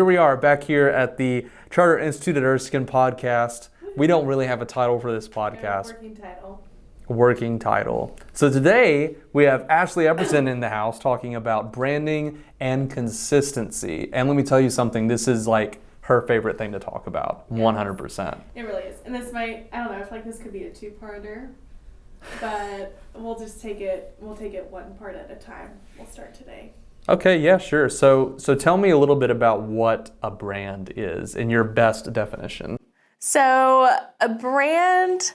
Here we are back here at the Charter Institute at Erskine podcast. We don't really have a title for this podcast. Working title. So today we have Ashley Epperson in the house talking about branding and consistency. And let me tell you something, this is like her favorite thing to talk about, 100%. It really is. And this might, I don't know, I feel like this could be a two-parter, but we'll take it one part at a time. We'll start today. Okay, yeah, sure. So tell me a little bit about what a brand is in your best definition. So a brand,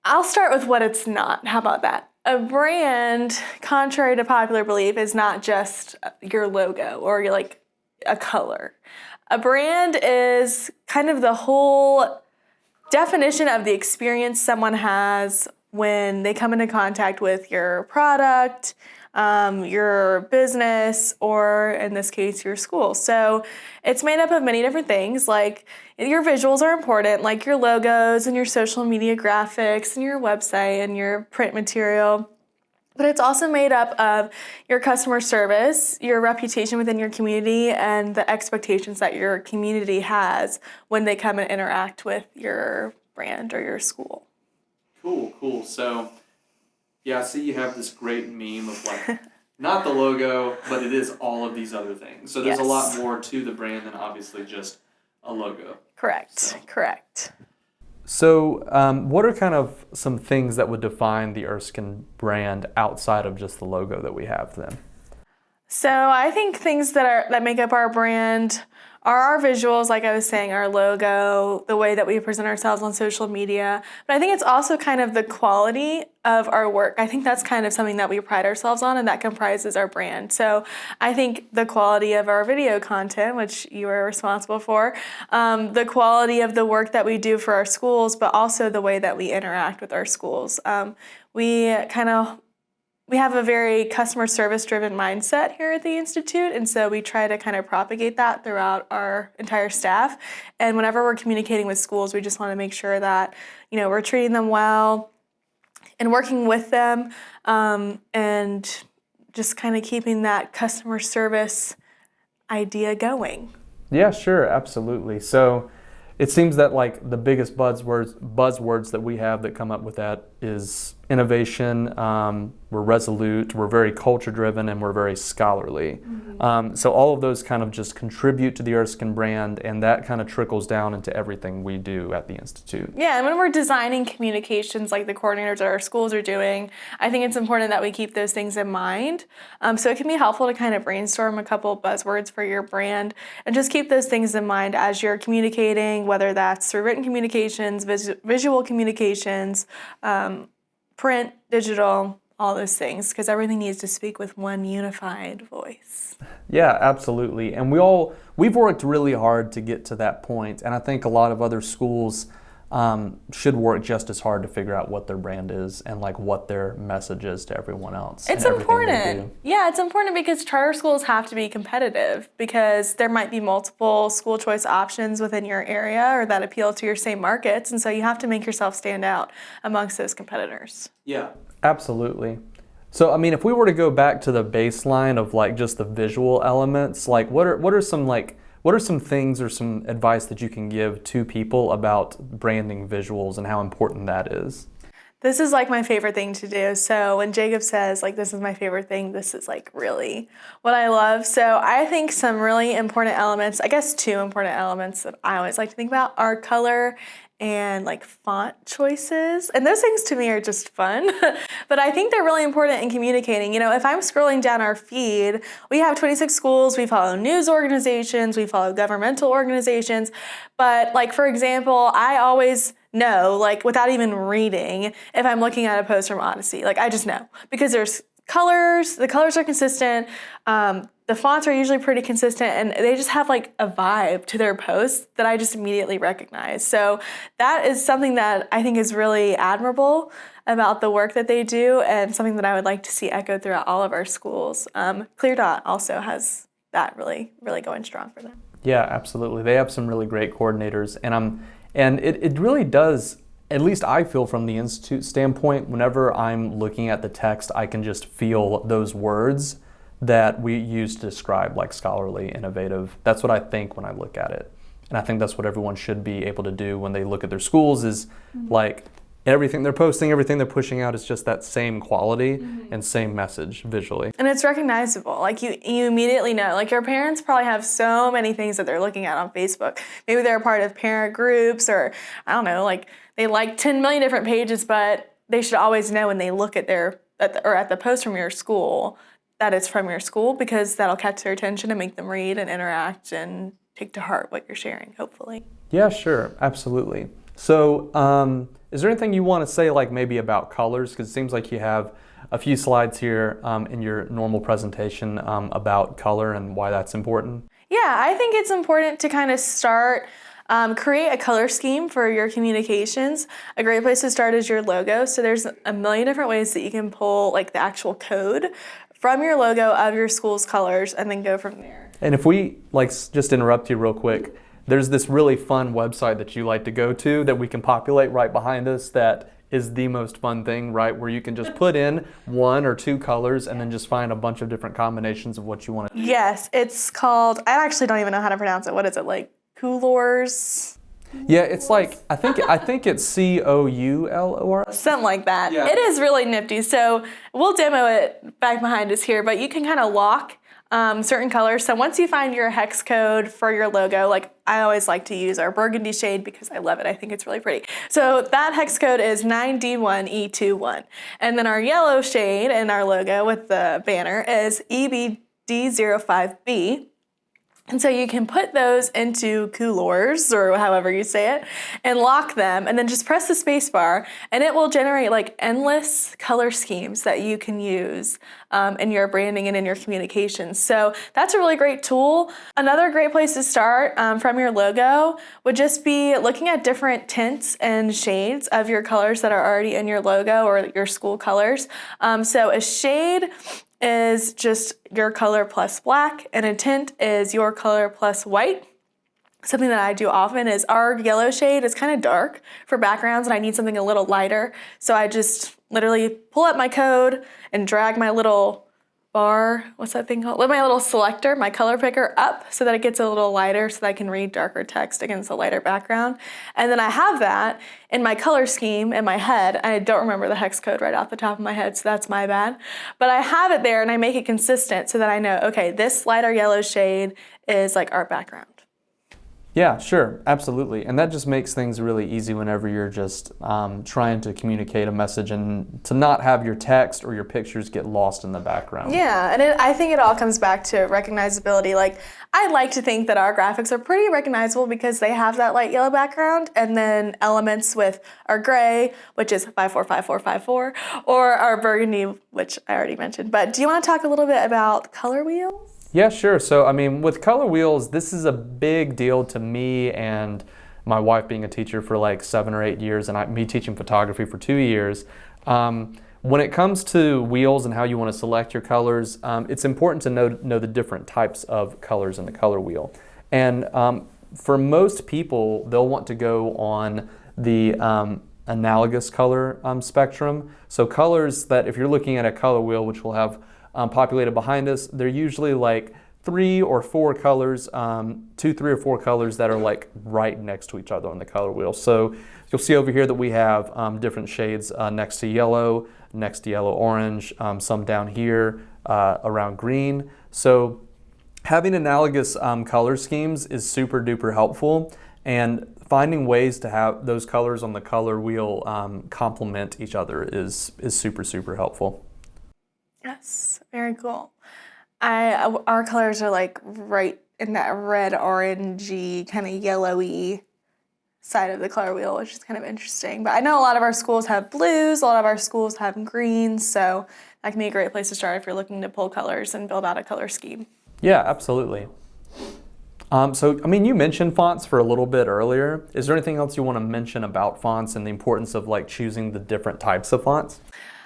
I'll start with what it's not. How about that? A brand, contrary to popular belief, is not just your logo or like a color. A brand is kind of the whole definition of the experience someone has when they come into contact with your product, your business, or in this case, your school. So it's made up of many different things. Like your visuals are important, like your logos and your social media graphics and your website and your print material. But it's also made up of your customer service, your reputation within your community, and the expectations that your community has when they come and interact with your brand or your school. Cool. So, yeah, I see you have this great meme of like, not the logo, but it is all of these other things. So there's a lot more to the brand than obviously just a logo. Correct. So what are kind of some things that would define the Erskine brand outside of just the logo that we have then? So I think things that make up our brand are our visuals, like I was saying, our logo, the way that we present ourselves on social media. But I think it's also kind of the quality of our work. I think that's kind of something that we pride ourselves on, and that comprises our brand. So I think the quality of our video content, which you are responsible for, the quality of the work that we do for our schools, but also the way that we interact with our schools. We have a very customer service driven mindset here at the Institute, and so we try to kind of propagate that throughout our entire staff. And whenever we're communicating with schools, we just want to make sure that, we're treating them well and working with them, and just kind of keeping that customer service idea going. Yeah, sure, absolutely. So it seems that like the biggest buzzwords that we have that come up with that is innovation. We're resolute, we're very culture driven, and we're very scholarly. Mm-hmm. So all of those kind of just contribute to the Erskine brand, and that kind of trickles down into everything we do at the Institute. Yeah, and when we're designing communications like the coordinators at our schools are doing, I think it's important that we keep those things in mind. So it can be helpful to kind of brainstorm a couple buzzwords for your brand and just keep those things in mind as you're communicating, whether that's through written communications, visual communications, print, digital, all those things, because everything needs to speak with one unified voice. Yeah, absolutely. And we've worked really hard to get to that point, and I think a lot of other schools should work just as hard to figure out what their brand is and like what their message is to everyone else. It's important. Yeah, it's important because charter schools have to be competitive because there might be multiple school choice options within your area or that appeal to your same markets, and so you have to make yourself stand out amongst those competitors. Yeah, absolutely. So, I mean, if we were to go back to the baseline of like just the visual elements, like what are some things or some advice that you can give to people about branding visuals and how important that is? This is like my favorite thing to do. So when Jacob says like, this is my favorite thing, this is like really what I love. So I think some really important elements, I guess 2 important elements that I always like to think about are color and like font choices. And those things to me are just fun, but I think they're really important in communicating. If I'm scrolling down our feed, we have 26 schools, we follow news organizations, we follow governmental organizations. But like, for example, I always know, like without even reading, if I'm looking at a post from Odyssey, like I just know because there's colors, the colors are consistent, the fonts are usually pretty consistent, and they just have like a vibe to their posts that I just immediately recognize. So that is something that I think is really admirable about the work that they do and something that I would like to see echoed throughout all of our schools. ClearDot also has that really, really going strong for them. Yeah, absolutely. They have some really great coordinators, and it really does, at least I feel from the Institute standpoint, whenever I'm looking at the text, I can just feel those words that we use to describe like scholarly, innovative. That's what I think when I look at it. And I think that's what everyone should be able to do when they look at their schools is like everything they're posting, everything they're pushing out is just that same quality and same message visually. And it's recognizable. Like you immediately know. Like your parents probably have so many things that they're looking at on Facebook. Maybe they're a part of parent groups or I don't know, like they like 10 million different pages, but they should always know when they look at at the post from your school that it's from your school because that'll catch their attention and make them read and interact and take to heart what you're sharing, hopefully. Yeah, sure. Absolutely. So is there anything you want to say like maybe about colors? Because it seems like you have a few slides here in your normal presentation about color and why that's important. Yeah, I think it's important to kind of start create a color scheme for your communications. A great place to start is your logo. So there's a million different ways that you can pull like the actual code from your logo of your school's colors and then go from there. And if we like just interrupt you real quick, there's this really fun website that you like to go to that we can populate right behind us that is the most fun thing, right? Where you can just put in 1 or 2 colors and then just find a bunch of different combinations of what you want to do. Yes, it's called, I actually don't even know how to pronounce it. What is it, like Coolors? Yeah, it's like, I think it's Coulor. Something like that. Yeah. It is really nifty. So we'll demo it back behind us here, but you can kind of lock certain colors. So once you find your hex code for your logo, like I always like to use our burgundy shade because I love it. I think it's really pretty. So that hex code is 9D1E21. And then our yellow shade in our logo with the banner is EBD05B. And so you can put those into Coolors, or however you say it, and lock them, and then just press the space bar, and it will generate like endless color schemes that you can use in your branding and in your communications. So that's a really great tool. Another great place to start from your logo would just be looking at different tints and shades of your colors that are already in your logo or your school colors. So a shade is just your color plus black, and a tint is your color plus white. Something that I do often is our yellow shade is kind of dark for backgrounds and I need something a little lighter. So I just literally pull up my code and drag my little bar, what's that thing called? My little selector, my color picker up so that it gets a little lighter so that I can read darker text against a lighter background. And then I have that in my color scheme in my head. I don't remember the hex code right off the top of my head, so that's my bad. But I have it there and I make it consistent so that I know, okay, this lighter yellow shade is like our background. Yeah, sure, absolutely. And that just makes things really easy whenever you're just trying to communicate a message and to not have your text or your pictures get lost in the background. Yeah, and I think it all comes back to recognizability. Like, I like to think that our graphics are pretty recognizable because they have that light yellow background and then elements with our gray, which is 545454, or our burgundy, which I already mentioned. But do you want to talk a little bit about color wheels? Yeah, sure. So, I mean, with color wheels, this is a big deal to me and my wife being a teacher for like 7 or 8 years and me teaching photography for 2 years. When it comes to wheels and how you want to select your colors, it's important to know the different types of colors in the color wheel. And for most people, they'll want to go on the analogous color spectrum. So colors that if you're looking at a color wheel, which will have populated behind us, they're usually like 3 or 4 colors, 2, 3 or 4 colors that are like right next to each other on the color wheel. So you'll see over here that we have different shades next to yellow orange, some down here around green. So having analogous color schemes is super duper helpful, and finding ways to have those colors on the color wheel complement each other is super, super helpful. Yes, very cool. Our colors are like right in that red, orangey, kind of yellowy side of the color wheel, which is kind of interesting. But I know a lot of our schools have blues, a lot of our schools have greens, so that can be a great place to start if you're looking to pull colors and build out a color scheme. Yeah, absolutely. So, I mean, you mentioned fonts for a little bit earlier. Is there anything else you want to mention about fonts and the importance of like choosing the different types of fonts?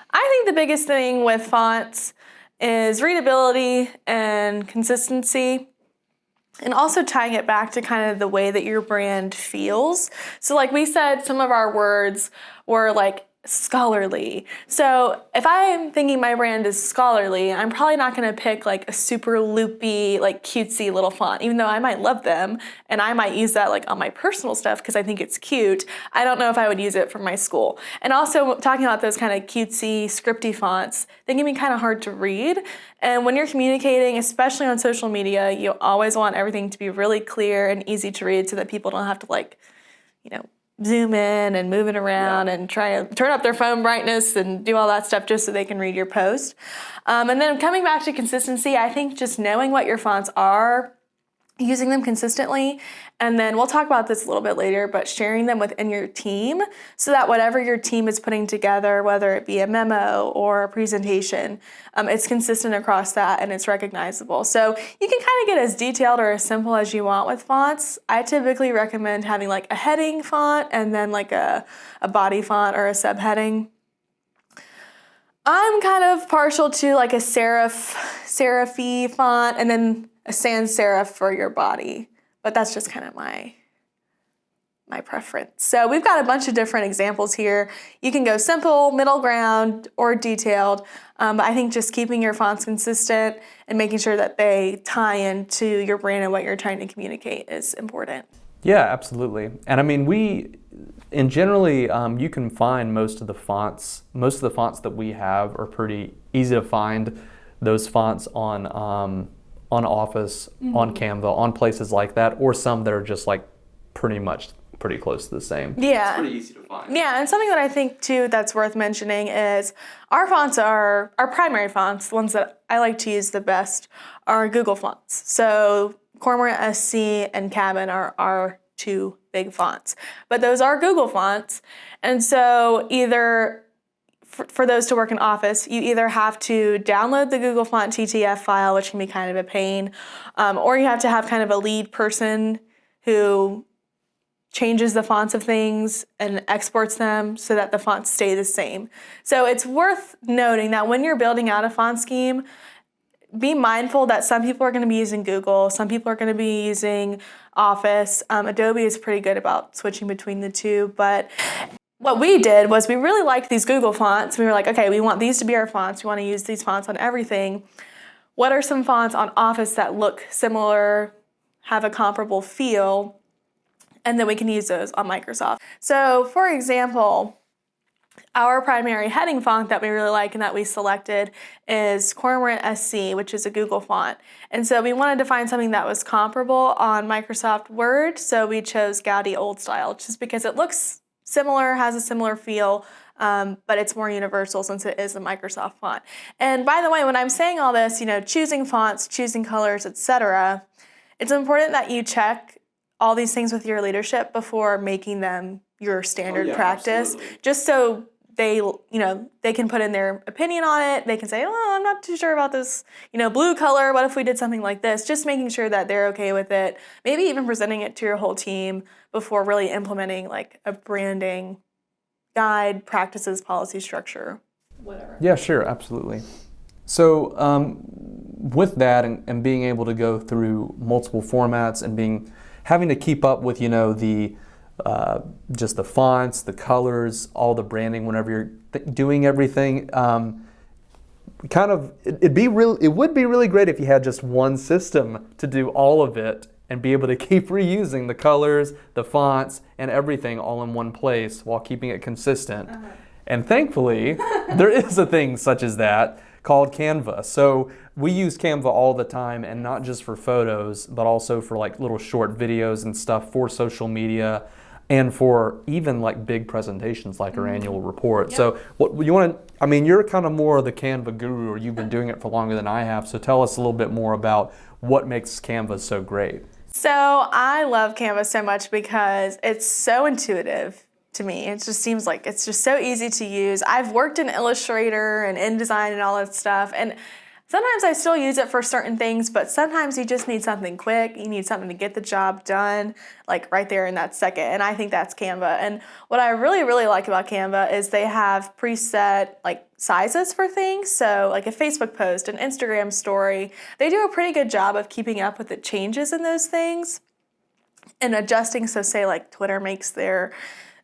I think the biggest thing with fonts is readability and consistency, and also tying it back to kind of the way that your brand feels. So like we said, some of our words were like scholarly. So if I'm thinking my brand is scholarly, I'm probably not going to pick like a super loopy, like cutesy little font, even though I might love them and I might use that like on my personal stuff because I think it's cute. I don't know if I would use it for my school. And also talking about those kind of cutesy, scripty fonts, they can be kind of hard to read. And when you're communicating, especially on social media, you always want everything to be really clear and easy to read so that people don't have to like, zoom in and move it around and try and turn up their phone brightness and do all that stuff just so they can read your post. And then coming back to consistency, I think just knowing what your fonts are, using them consistently, and then we'll talk about this a little bit later, but sharing them within your team so that whatever your team is putting together, whether it be a memo or a presentation, it's consistent across that and it's recognizable. So you can kind of get as detailed or as simple as you want with fonts. I typically recommend having like a heading font and then like a body font or a subheading. I'm kind of partial to like a serif font and then a sans serif for your body, but that's just kind of my preference. So we've got a bunch of different examples here. You can go simple, middle ground, or detailed, but I think just keeping your fonts consistent and making sure that they tie into your brand and what you're trying to communicate is important. Yeah, absolutely. And I mean, generally, you can find most of the fonts that we have are pretty easy to find. Those fonts on Office, on Canva, on places like that, or some that are just like pretty close to the same. Yeah. It's pretty easy to find. Yeah, and something that I think too that's worth mentioning is our fonts are our primary fonts, the ones that I like to use the best are Google fonts. So Cormorant SC and Cabin are our two big fonts. But those are Google fonts, and so either for those to work in Office, you either have to download the Google Font TTF file, which can be kind of a pain, or you have to have kind of a lead person who changes the fonts of things and exports them so that the fonts stay the same. So it's worth noting that when you're building out a font scheme, be mindful that some people are going to be using Google, some people are going to be using Office. Adobe is pretty good about switching between the two, but what we did was we really liked these Google fonts. We were like, okay, we want these to be our fonts. We want to use these fonts on everything. What are some fonts on Office that look similar, have a comparable feel, and then we can use those on Microsoft. So for example, our primary heading font that we really like and that we selected is Cormorant SC, which is a Google font. And so we wanted to find something that was comparable on Microsoft Word, so we chose Gaudi Old Style, just because it looks similar, has a similar feel, but it's more universal since it is a Microsoft font. And by the way, when I'm saying all this, choosing fonts, choosing colors, etc., it's important that you check all these things with your leadership before making them your standard practice, absolutely. Just so they can put in their opinion on it. They can say, oh, I'm not too sure about this, blue color. What if we did something like this? Just making sure that they're okay with it. Maybe even presenting it to your whole team before really implementing like a branding guide, practices, policy, structure, whatever. Yeah, sure, absolutely. So with that and being able to go through multiple formats and having to keep up with, just the fonts, the colors, all the branding whenever you're doing everything. It would be really great if you had just one system to do all of it and be able to keep reusing the colors, the fonts, and everything all in one place while keeping it consistent. Uh-huh. And thankfully, there is a thing such as that called Canva. So we use Canva all the time, and not just for photos, but also for like little short videos and stuff for social media, and for even like big presentations like our annual report. Yep. So you're kind of more of the Canva guru, or you've been doing it for longer than I have. So tell us a little bit more about what makes Canva so great. So I love Canva so much because it's so intuitive to me. It just seems like it's just so easy to use. I've worked in Illustrator and InDesign and all that stuff, and sometimes I still use it for certain things, but sometimes you just need something quick. You need something to get the job done, like right there in that second. And I think that's Canva. And what I really, really like about Canva is they have preset like sizes for things. So like a Facebook post, an Instagram story, they do a pretty good job of keeping up with the changes in those things and adjusting. So say like Twitter makes their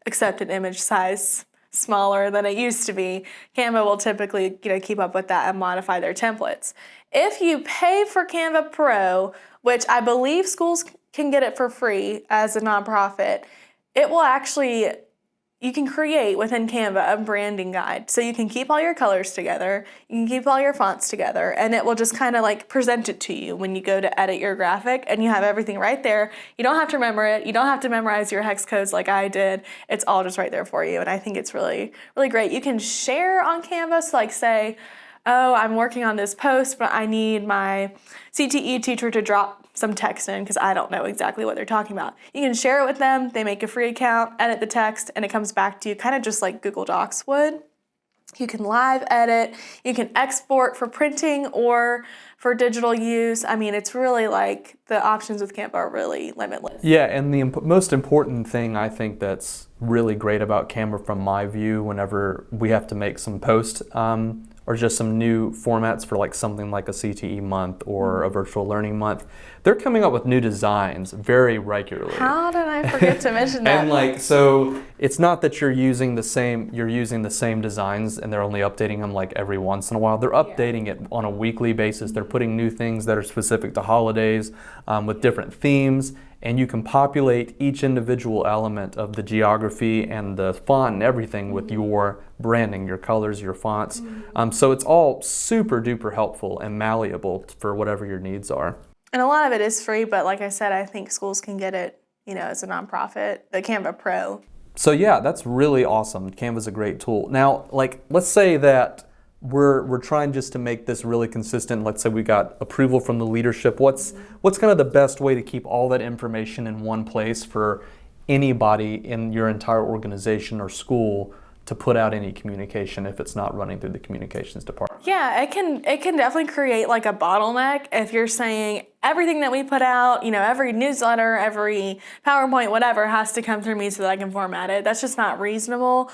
accepted image size smaller than it used to be, Canva will typically, keep up with that and modify their templates. If you pay for Canva Pro, which I believe schools can get it for free as a nonprofit, it will actually, you can create within Canva a branding guide. So you can keep all your colors together, you can keep all your fonts together, and it will just kind of like present it to you when you go to edit your graphic, and you have everything right there. You don't have to remember it. You don't have to memorize your hex codes like I did. It's all just right there for you, and I think it's really, really great. You can share on Canva, so like say, oh, I'm working on this post, but I need my CTE teacher to drop some text in because I don't know exactly what they're talking about. You can share it with them. They make a free account, edit the text, and it comes back to you kind of just like Google Docs would. You can live edit. You can export for printing or for digital use. I mean, it's really like the options with Canva are really limitless. Yeah, and the most important thing I think that's really great about Canva from my view whenever we have to make some posts or just some new formats for like something like a CTE month or a virtual learning month, they're coming up with new designs very regularly. How did I forget to mention that? And like, so it's not that you're using the same designs and they're only updating them like every once in a while. They're updating it on a weekly basis. They're putting new things that are specific to holidays with different themes. And you can populate each individual element of the geography and the font and everything with your branding, your colors, your fonts. So it's all super duper helpful and malleable for whatever your needs are. And a lot of it is free, but like I said, I think schools can get it, as a nonprofit, the Canva Pro. So yeah, that's really awesome. Canva's a great tool. Now, like, let's say that we're trying just to make this really consistent. Let's say we got approval from the leadership. What's kind of the best way to keep all that information in one place for anybody in your entire organization or school to put out any communication if it's not running through the communications department? Yeah, it can definitely create like a bottleneck if you're saying everything that we put out, every newsletter, every PowerPoint, whatever, has to come through me so that I can format it. That's just not reasonable.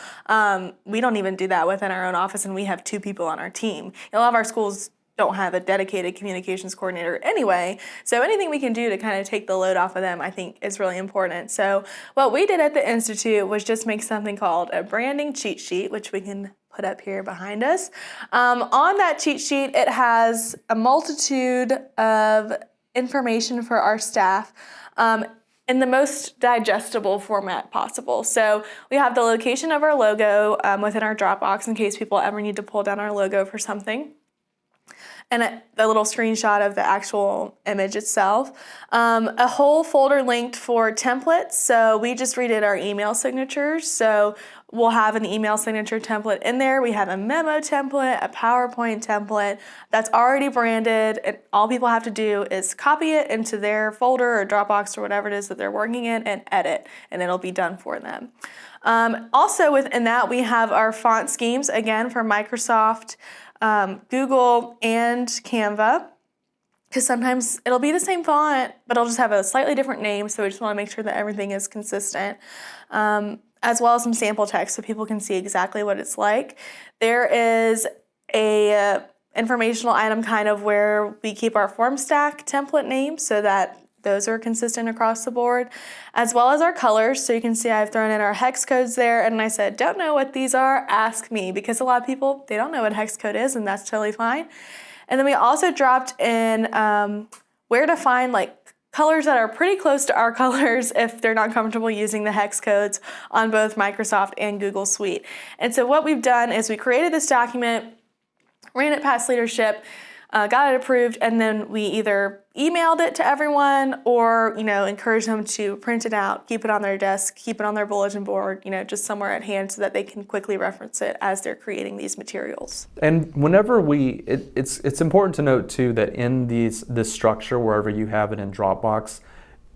We don't even do that within our own office, and we have 2 people on our team. A lot of our schools don't have a dedicated communications coordinator anyway. So anything we can do to kind of take the load off of them, I think, is really important. So what we did at the Institute was just make something called a branding cheat sheet, which we can put up here behind us. On that cheat sheet, it has a multitude of information for our staff in the most digestible format possible. So we have the location of our logo within our Dropbox in case people ever need to pull down our logo for something, and a little screenshot of the actual image itself. A whole folder linked for templates. So we just redid our email signatures. So we'll have an email signature template in there. We have a memo template, a PowerPoint template that's already branded. And all people have to do is copy it into their folder or Dropbox or whatever it is that they're working in and edit, and it'll be done for them. Also within that, we have our font schemes, again, for Microsoft, Google, and Canva, because sometimes it'll be the same font, but it'll just have a slightly different name, so we just want to make sure that everything is consistent, as well as some sample text so people can see exactly what it's like. There is a informational item kind of where we keep our form stack template names so that those are consistent across the board, as well as our colors. So you can see I've thrown in our hex codes there, and I said, don't know what these are, ask me, because a lot of people, they don't know what hex code is, and that's totally fine. And then we also dropped in where to find like colors that are pretty close to our colors if they're not comfortable using the hex codes on both Microsoft and Google Suite. And so what we've done is we created this document, ran it past leadership, got it approved, and then we either emailed it to everyone or, encouraged them to print it out, keep it on their desk, keep it on their bulletin board, just somewhere at hand so that they can quickly reference it as they're creating these materials. And whenever it's important to note too that in this structure, wherever you have it in Dropbox,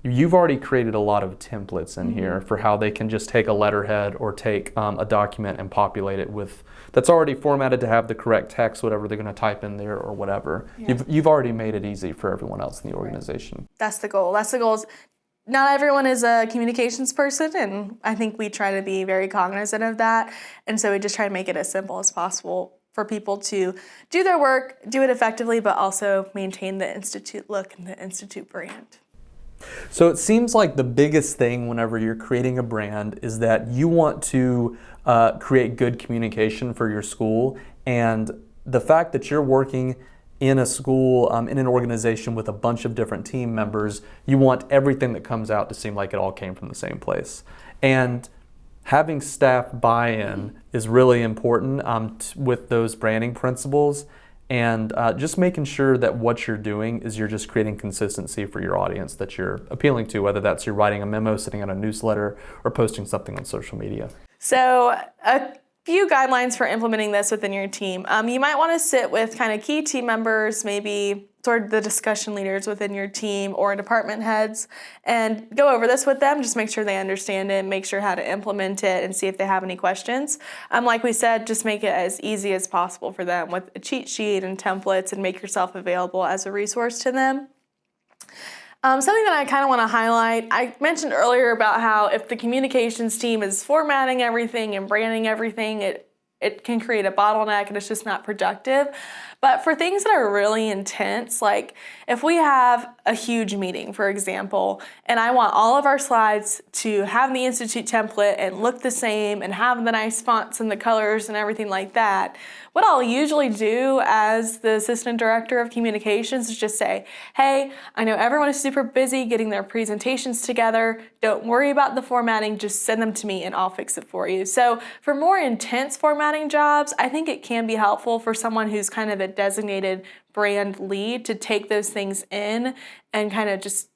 you've already created a lot of templates in here for how they can just take a letterhead or take a document and populate it with, that's already formatted to have the correct text, whatever they're going to type in there or whatever. Yeah. You've already made it easy for everyone else in the organization. That's the goal. Not everyone is a communications person, and I think we try to be very cognizant of that. And so we just try to make it as simple as possible for people to do their work, do it effectively, but also maintain the Institute look and the Institute brand. So it seems like the biggest thing whenever you're creating a brand is that you want to create good communication for your school, and the fact that you're working in a school, in an organization with a bunch of different team members, you want everything that comes out to seem like it all came from the same place. And having staff buy-in is really important with those branding principles, and just making sure that what you're doing is you're just creating consistency for your audience that you're appealing to, whether that's you're writing a memo, sending out a newsletter, or posting something on social media. So a few guidelines for implementing this within your team. You might want to sit with kind of key team members, maybe sort of the discussion leaders within your team or department heads, and go over this with them. Just make sure they understand it, make sure how to implement it, and see if they have any questions. Like we said, just make it as easy as possible for them with a cheat sheet and templates, and make yourself available as a resource to them. Something that I kind of want to highlight, I mentioned earlier about how if the communications team is formatting everything and branding everything, it can create a bottleneck and it's just not productive. But for things that are really intense, like if we have a huge meeting, for example, and I want all of our slides to have the Institute template and look the same and have the nice fonts and the colors and everything like that, what I'll usually do as the assistant director of communications is just say, hey, I know everyone is super busy getting their presentations together. Don't worry about the formatting, just send them to me and I'll fix it for you. So for more intense formatting jobs, I think it can be helpful for someone who's kind of a designated brand lead to take those things in and kind of just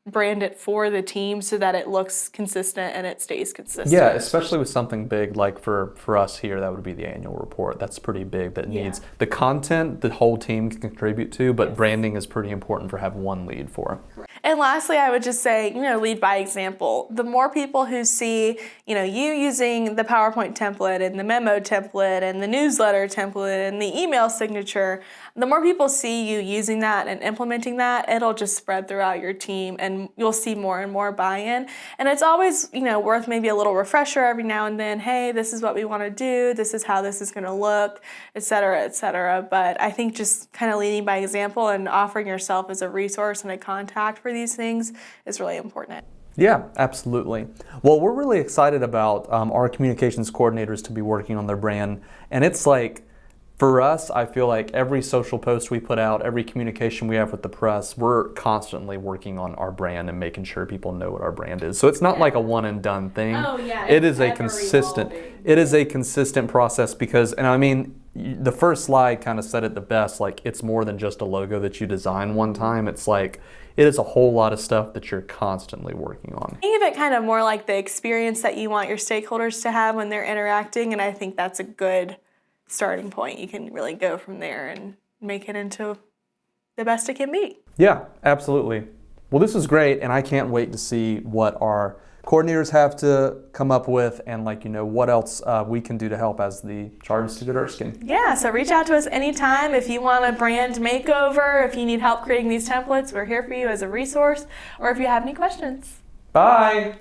brand it for the team so that it looks consistent and it stays consistent. Yeah, especially with something big like for us here, that would be the annual report. That's pretty big. That needs the content the whole team can contribute to, but branding is pretty important for having one lead for. And lastly, I would just say, lead by example. The more people who see, you using the PowerPoint template and the memo template and the newsletter template and the email signature, the more people see you using that and implementing that, it'll just spread throughout your team and you'll see more and more buy-in. And it's always, worth maybe a little refresher every now and then. Hey, this is what we want to do. This is how this is going to look, et cetera, et cetera. But I think just kind of leading by example and offering yourself as a resource and a contact for these things is really important. Yeah, absolutely. Well, we're really excited about our communications coordinators to be working on their brand. And it's like, for us, I feel like every social post we put out, every communication we have with the press, we're constantly working on our brand and making sure people know what our brand is. So it's not like a one and done thing. Oh yeah, it is a consistent process because, and I mean, the first slide kind of said it the best, like it's more than just a logo that you design one time. It's like, it is a whole lot of stuff that you're constantly working on. Think of it kind of more like the experience that you want your stakeholders to have when they're interacting, and I think that's a good starting point. You can really go from there and make it into the best it can be. Yeah, absolutely. Well, this is great, and I can't wait to see what our coordinators have to come up with and what else we can do to help as the Charter Institute at Erskine. Yeah, so reach out to us anytime if you want a brand makeover, if you need help creating these templates, we're here for you as a resource, or if you have any questions. Bye.